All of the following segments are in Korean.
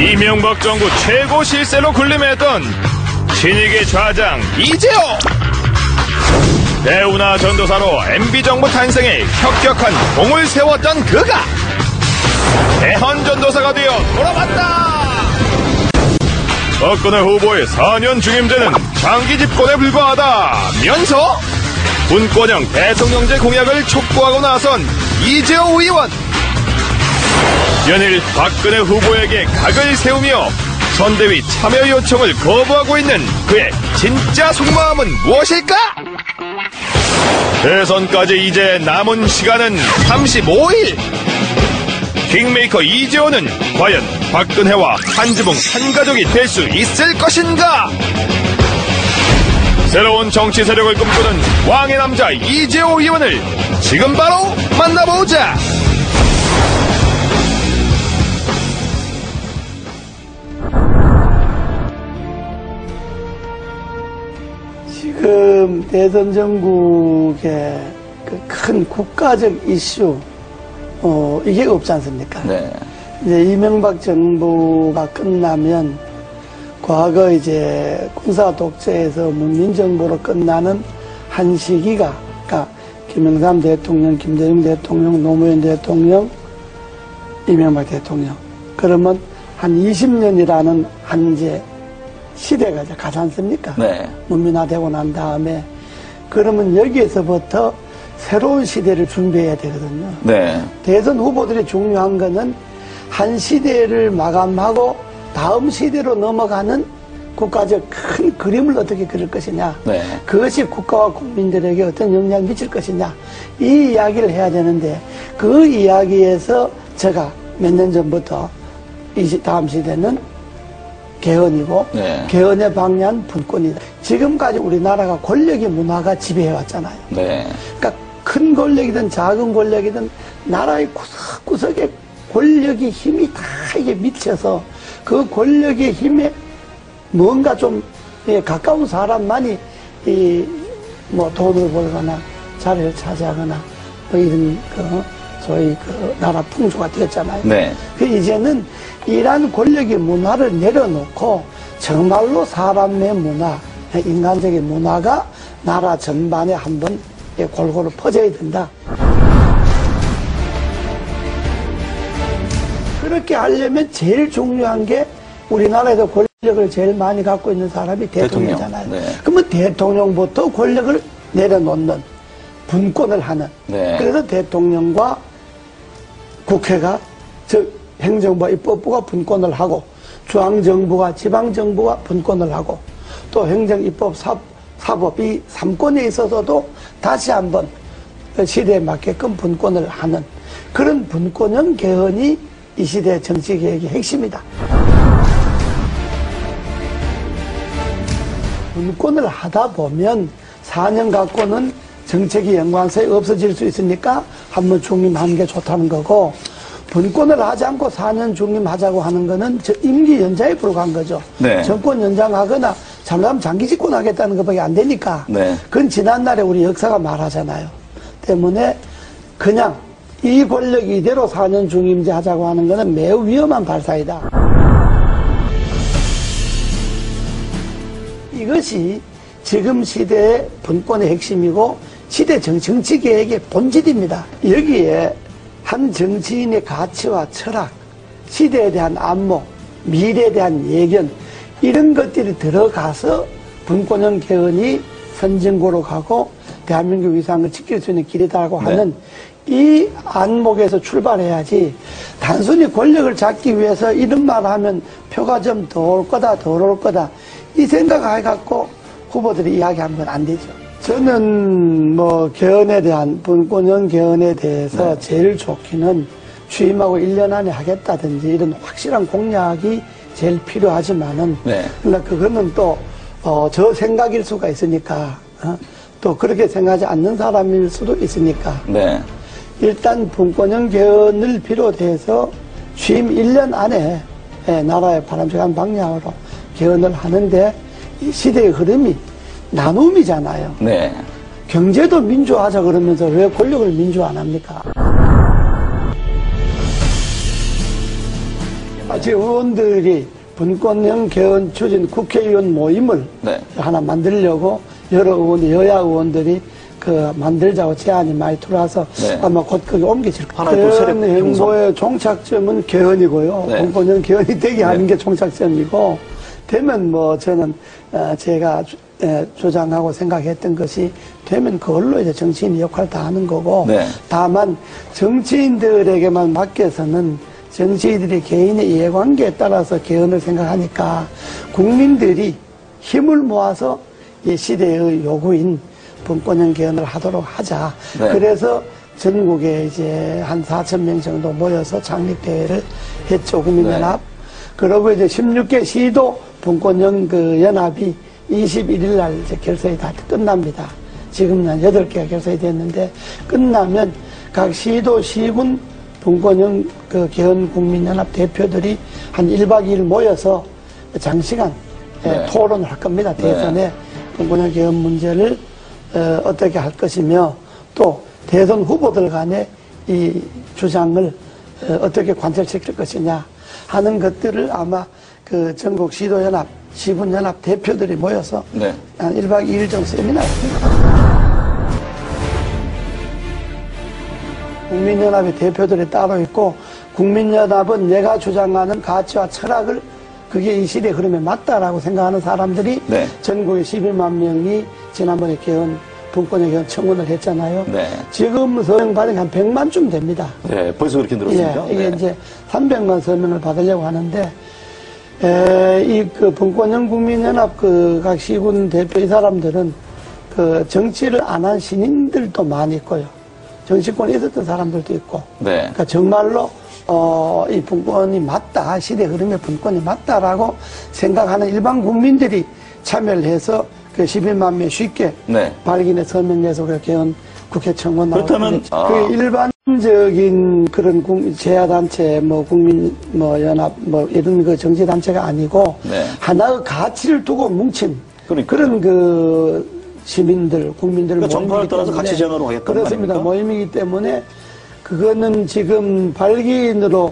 이명박 정부 최고 실세로 군림했던 신익의 좌장 이재호. 대우나 전도사로 MB정부 탄생에 혁혁한 공을 세웠던 그가 대헌전도사가 되어 돌아왔다. 박근혜 후보의 4년 중임제는 장기 집권에 불과하다면서 분권형 대통령제 공약을 촉구하고 나선 이재호 의원. 연일 박근혜 후보에게 각을 세우며 선대위 참여 요청을 거부하고 있는 그의 진짜 속마음은 무엇일까? 대선까지 이제 남은 시간은 35일. 킹메이커 이재호는 과연 박근혜와 한지붕 한가족이 될 수 있을 것인가? 새로운 정치 세력을 꿈꾸는 왕의 남자 이재호 의원을 지금 바로 만나보자. 지금 대선 전국의 그 큰 국가적 이슈, 이게 없지 않습니까? 네. 이제 이명박 정부가 끝나면 과거 이제 군사 독재에서 문민정부로 끝나는 한 시기가, 그러니까 김영삼 대통령, 김대중 대통령, 노무현 대통령, 이명박 대통령. 그러면 한 20년이라는 한 이제 시대가 이제 가지 않습니까? 네. 문민화되고 난 다음에 그러면 여기에서부터 새로운 시대를 준비해야 되거든요. 네. 대선 후보들이 중요한 거는 한 시대를 마감하고 다음 시대로 넘어가는 국가적 큰 그림을 어떻게 그릴 것이냐. 네. 그것이 국가와 국민들에게 어떤 영향을 미칠 것이냐. 이 이야기를 해야 되는데 그 이야기에서 제가 몇 년 전부터 다음 시대는 개헌이고 네. 개헌의 방향 분권이다. 지금까지 우리나라가 권력의 문화가 지배해왔잖아요. 네. 그러니까 큰 권력이든 작은 권력이든 나라의 구석구석에 권력의 힘이 다 이게 미쳐서 그 권력의 힘에 뭔가 좀 가까운 사람만이 뭐 돈을 벌거나 자리를 차지하거나 뭐 이런 소위 나라 풍조가 되었잖아요. 네. 이제는 이러한 권력의 문화를 내려놓고 정말로 사람의 문화, 인간적인 문화가 나라 전반에 한번 골고루 퍼져야 된다. 그렇게 하려면 제일 중요한 게 우리나라에서 권력을 제일 많이 갖고 있는 사람이 대통령이잖아요. 네. 그러면 대통령부터 권력을 내려놓는 분권을 하는. 네. 그래서 대통령과 국회가 즉 행정부와 입법부가 분권을 하고 중앙정부와 지방정부가 분권을 하고 또 행정, 입법, 사법 이 3권에 있어서도 다시 한번 시대에 맞게끔 분권을 하는 그런 분권형 개헌이 이 시대 정치개혁의 핵심이다. 분권을 하다 보면 4년 갖고는 정책이 연관성이 없어질 수 있으니까 한번 중임하는 게 좋다는 거고 분권을 하지 않고 4년 중임하자고 하는 거는 임기 연장에 불과한 거죠. 네. 정권 연장하거나 잘못하면 장기 집권하겠다는 것밖에 안 되니까 네. 그건 지난날에 우리 역사가 말하잖아요. 때문에 그냥 이 권력 이대로 4년 중임제 하자고 하는 거는 매우 위험한 발상이다. 이것이 지금 시대의 분권의 핵심이고 시대 정치개혁의 본질입니다. 여기에 한 정치인의 가치와 철학, 시대에 대한 안목, 미래에 대한 예견 이런 것들이 들어가서 분권형 개헌이 선진국으로 가고 대한민국 위상을 지킬 수 있는 길이다라고 네. 하는 이 안목에서 출발해야지 단순히 권력을 잡기 위해서 이런 말 하면 표가 좀 더 올 거다 덜 올 거다 이 생각을 해갖고 후보들이 이야기하는 건 안 되죠. 저는 뭐 개헌에 대한 분권형 개헌에 대해서 네. 제일 좋기는 취임하고 1년 안에 하겠다든지 이런 확실한 공약이 제일 필요하지만은 네. 그러니까 그거는 또 저 생각일 수가 있으니까 또 그렇게 생각하지 않는 사람일 수도 있으니까 네. 일단 분권형 개헌을 비롯해서 취임 1년 안에 나라의 바람직한 방향으로 개헌을 하는데 이 시대의 흐름이 나눔이잖아요. 네. 경제도 민주화하자 그러면서 왜 권력을 민주화 안 합니까? 제 의원들이 분권형 개헌 추진 국회의원 모임을 네. 하나 만들려고 여러 의원, 여야 의원들이 만들자고 제안이 많이 들어와서 네. 아마 곧 거기 옮겨질 거예요. 하나의 또 세력 개헌 행보의 종착점은 개헌이고요. 네. 분권형 개헌이 되게 하는 네. 게 종착점이고, 되면 저는 제가 주장하고 생각했던 것이 되면 그걸로 이제 정치인이 역할을 다 하는 거고, 네. 다만 정치인들에게만 맡겨서는 정치인들이 개인의 이해관계에 따라서 개헌을 생각하니까 국민들이 힘을 모아서 이 시대의 요구인 분권형 개헌을 하도록 하자. 네. 그래서 전국에 이제 한 4,000명 정도 모여서 창립대회를 했죠, 국민연합. 네. 그러고 이제 16개 시도 분권형 연합이 21일 날 이제 결성이 다 끝납니다. 지금은 한 8개가 결성이 됐는데, 끝나면 각 시도, 시군 분권형 개헌 국민연합 대표들이 한 1박 2일 모여서 장시간 네. 토론을 할 겁니다. 대선에 분권형 개헌 문제를 어떻게 할 것이며, 또 대선 후보들 간의 이 주장을 어떻게 관철시킬 것이냐 하는 것들을 아마 전국 시도연합, 시군연합 대표들이 모여서 네. 한 1박 2일 정도 세미나를 합니다. 국민연합의 대표들이 따로 있고, 국민연합은 내가 주장하는 가치와 철학을 그게 이 시대의 흐름에 맞다라고 생각하는 사람들이 네. 전국에 11만 명이 지난번에 분권형 개헌 청원을 했잖아요. 네. 지금 서명 받은 한 100만쯤 됩니다. 네, 벌써 그렇게 늘었습니다. 예, 이게 네. 이제 300만 서명을 받으려고 하는데, 분권형 국민연합 각 시군 대표 이 사람들은 정치를 안 한 신인들도 많이 있고요. 정치권에 있었던 사람들도 있고. 네. 그러니까 정말로, 이 분권이 맞다. 시대 흐름의 분권이 맞다라고 생각하는 일반 국민들이 참여를 해서 11만 명 쉽게 네. 발견해 서명해서 개헌 국회 청원 나오고. 그렇다면, 일반적인 그런 제야단체, 연합, 이런 정치단체가 아니고, 네. 하나의 가치를 두고 뭉친 그러니까요. 그런 시민들, 국민들 그러니까 정파를 모임이기 떠나서 때문에 가치 제안으로 하겠다는 그렇습니다. 거 아닙니까? 모임이기 때문에 그거는 지금 발기인으로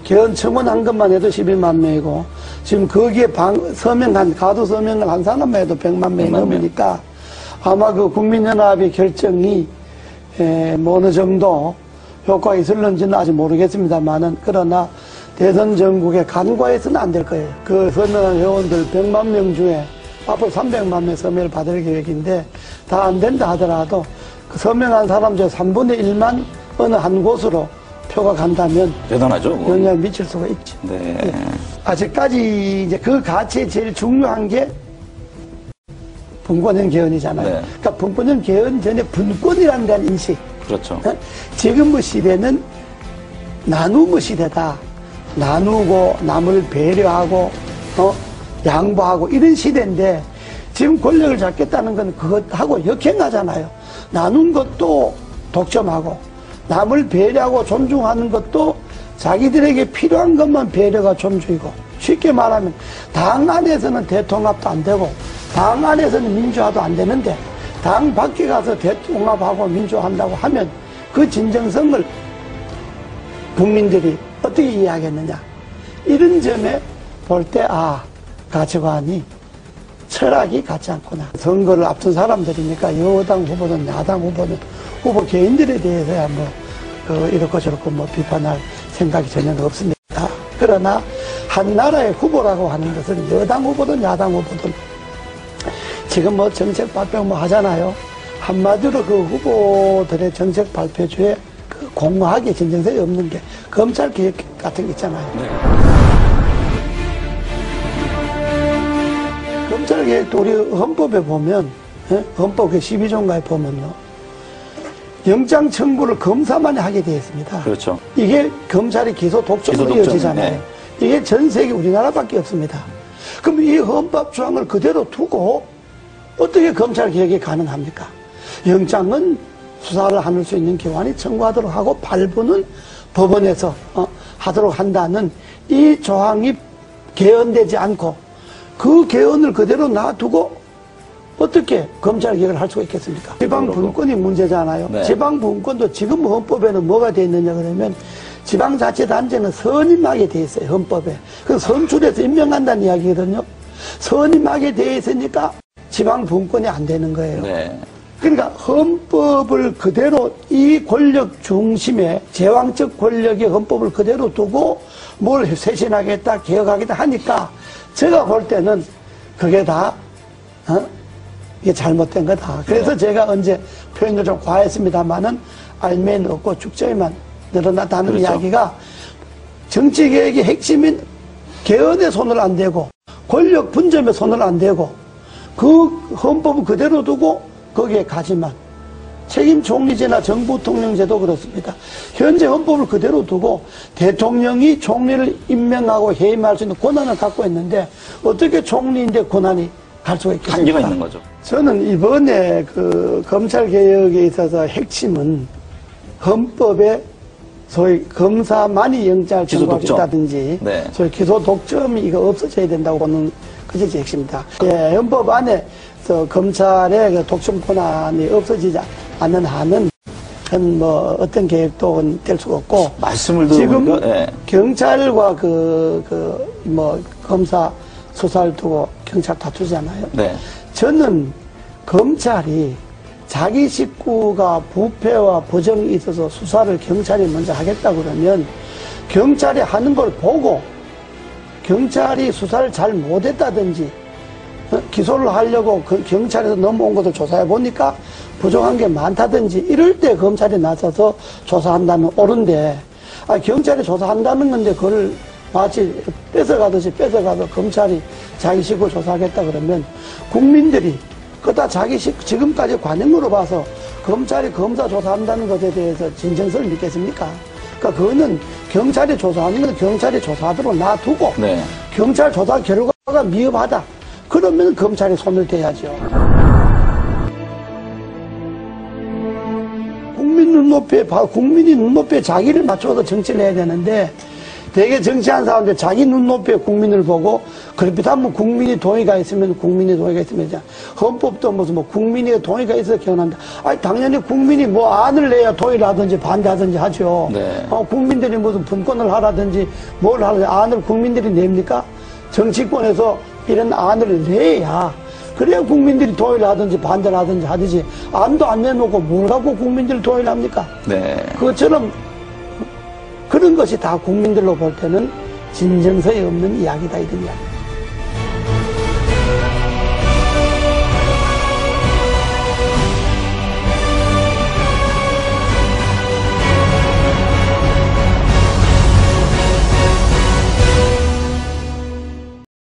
개헌 청원한 것만 해도 11만 명이고, 지금 거기에 가두 서명을 한 사람만 해도 100만 명이 100만 명. 넘으니까 아마 국민연합의 결정이 어느 정도 효과가 있을는지는 아직 모르겠습니다만은, 그러나 대선 전국에 간과해서는 안 될 거예요. 서명한 회원들 100만 명 중에 앞으로 300만 명 서명을 받을 계획인데, 다 안 된다 하더라도 서명한 사람 중 3분의 1만 어느 한 곳으로 표가 간다면 대단하죠. 그건. 영향을 미칠 수가 있죠. 네. 아직까지 이제 그 가치에 제일 중요한 게 분권형 개헌이잖아요. 네. 그러니까 분권형 개헌 전에 분권이라는 데한 인식. 그렇죠. 지금의 시대는 나눔의 시대다. 나누고 남을 배려하고 양보하고 이런 시대인데, 지금 권력을 잡겠다는 건 그것하고 역행하잖아요. 나눈 것도 독점하고 남을 배려하고 존중하는 것도 자기들에게 필요한 것만 배려가 존중이고, 쉽게 말하면 당 안에서는 대통합도 안 되고 당 안에서는 민주화도 안 되는데, 당 밖에 가서 대통합하고 민주화한다고 하면 그 진정성을 국민들이 어떻게 이해하겠느냐. 이런 점에 볼 때 가치관이, 철학이 같지 않구나. 선거를 앞둔 사람들이니까 여당 후보든 야당 후보든 후보 개인들에 대해서야 이렇고 저렇고 비판할 생각이 전혀 없습니다. 그러나 한 나라의 후보라고 하는 것은 여당 후보든 야당 후보든 지금 정책 발표 하잖아요. 한마디로 그 후보들의 정책 발표주에 공허하게 진정성이 없는 게 검찰 개혁 같은 게 있잖아요. 네. 검찰 개혁도 우리 헌법에 보면, 헌법 12조인가에 보면요, 영장 청구를 검사만이 하게 되어 있습니다. 그렇죠. 이게 검찰이 기소 독점으로 이어지잖아요. 네. 이게 전 세계 우리나라밖에 없습니다. 그럼 이 헌법 조항을 그대로 두고 어떻게 검찰 개혁이 가능합니까? 영장은 수사를 할 수 있는 기관이 청구하도록 하고 발부는 법원에서 하도록 한다는 이 조항이 개헌되지 않고 그 개헌을 그대로 놔두고 어떻게 검찰 개혁을 할 수가 있겠습니까? 지방분권이 문제잖아요. 네. 지방분권도 지금 헌법에는 뭐가 되어 있느냐 그러면 지방자치단체는 선임하게 돼 있어요, 헌법에. 그 선출해서 임명한다는 이야기거든요. 선임하게 돼 있으니까 지방 분권이 안 되는 거예요. 네. 그러니까 헌법을 그대로 이 권력 중심에 제왕적 권력의 헌법을 그대로 두고 뭘 쇄신하겠다, 개혁하겠다 하니까 제가 볼 때는 그게 다 이게 잘못된 거다. 그래서 제가 언제 표현을 좀 과했습니다만은 알면 없고 축제에만 늘어났다는 그렇죠. 이야기가 정치개혁의 핵심인 개헌에 손을 안 대고 권력 분점에 손을 안 대고 그 헌법을 그대로 두고 거기에 가지만 책임 총리제나 정부 통령제도 그렇습니다. 현재 헌법을 그대로 두고 대통령이 총리를 임명하고 해임할 수 있는 권한을 갖고 있는데 어떻게 총리인데 권한이 갈 수가 있겠습니까? 한계가 있는 거죠. 저는 이번에 그 검찰 개혁에 있어서 핵심은 헌법에 소위 검사만이 영장을 청구할 수 있다든지 네. 소위 기소 독점이 이거 없어져야 된다고 보는 그게 제 핵심입니다. 예, 헌법 안에 검찰의 그 독점 권한이 없어지지 않는 한은 뭐 어떤 계획도 될 수가 없고 말씀을 지금 들어보니까 예. 경찰과 뭐 검사 수사를 두고 경찰 다투잖아요. 네. 저는 검찰이 자기 식구가 부패와 부정이 있어서 수사를 경찰이 먼저 하겠다 그러면 경찰이 하는 걸 보고 경찰이 수사를 잘 못했다든지 기소를 하려고 그 경찰에서 넘어온 것을 조사해 보니까 부정한 게 많다든지 이럴 때 검찰이 나서서 조사한다면 옳은데 경찰이 조사한다는 건데 그걸 마치 뺏어가서 검찰이 자기 식구 조사하겠다 그러면 국민들이 그다 자기 지금까지 관행으로 봐서 검찰이 검사 조사한다는 것에 대해서 진정성을 믿겠습니까? 그러니까 그거는 경찰이 조사하는 건 경찰이 조사하도록 놔두고 네. 경찰 조사 결과가 미흡하다. 그러면 검찰이 손을 대야죠. 국민이 눈높이에 자기를 맞춰서 정치를 해야 되는데 되게 정치한 사람들 자기 눈높이에 국민을 보고 그렇다면 국민이 동의가 있으면 헌법도 무슨 뭐 국민의 동의가 있어서 개헌한다. 아니 당연히 국민이 뭐 안을 내야 동의를 하든지 반대하든지 하죠. 네. 국민들이 무슨 분권을 하라든지 뭘 하든지 안을 국민들이 냅니까? 정치권에서 이런 안을 내야 그래야 국민들이 동의를 하든지 반대를 하든지 하듯이 안도 안 내놓고 뭘 갖고 국민들이 동의를 합니까? 네. 그것처럼 그런 것이 다 국민들로 볼 때는 진정성이 없는 이야기다 이런 이야기.